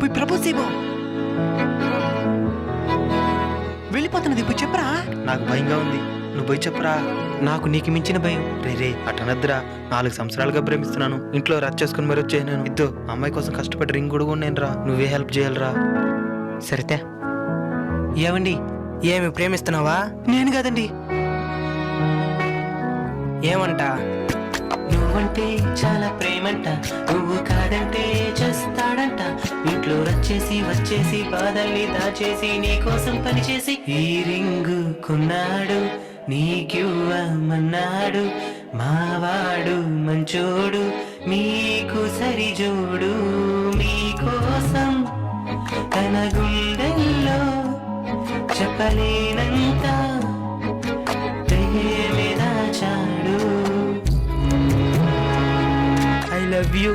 పోయి ప్రపోజ్ చేయబో. వెళ్ళిపోతున్నది ఇప్పుడు చెప్పరా. నాకు భయంగా ఉంది, నువ్వు పోయి చెప్పరా. నాకు నీకు మించిన భయం. రే అటనద్దురా, 4 సంవత్సరాలుగా ప్రేమిస్తున్నాను. ఇంట్లో రచ్చ చేసుకుని మరి వచ్చాను నేను. ఇద్దో అమ్మాయి కోసం కష్టపడి రింగ్ కూడా నేను రా. నువ్వే హెల్ప్ చేయాలరా. సరితే ఏమండి, ఏమి ప్రేమిస్తున్నావా? నేను కాదండి. ఏమంట? నువ్వంటే చాలా ప్రేమంట, నువ్వు కాదంటే చేస్తాడంట. ఇంట్లో రచ్చేసి వచ్చేసి బాధల్ని దాచేసి నీ కోసం పనిచేసి ఈ రింగు కొన్నాడు, నీకివ్వమన్నాడు. మావాడు మంచోడు, మీకు సరిజోడు. మీకోసం తన గుండెల్లో చెప్పలేనంత ప్రేమే దాచాడు. I love you.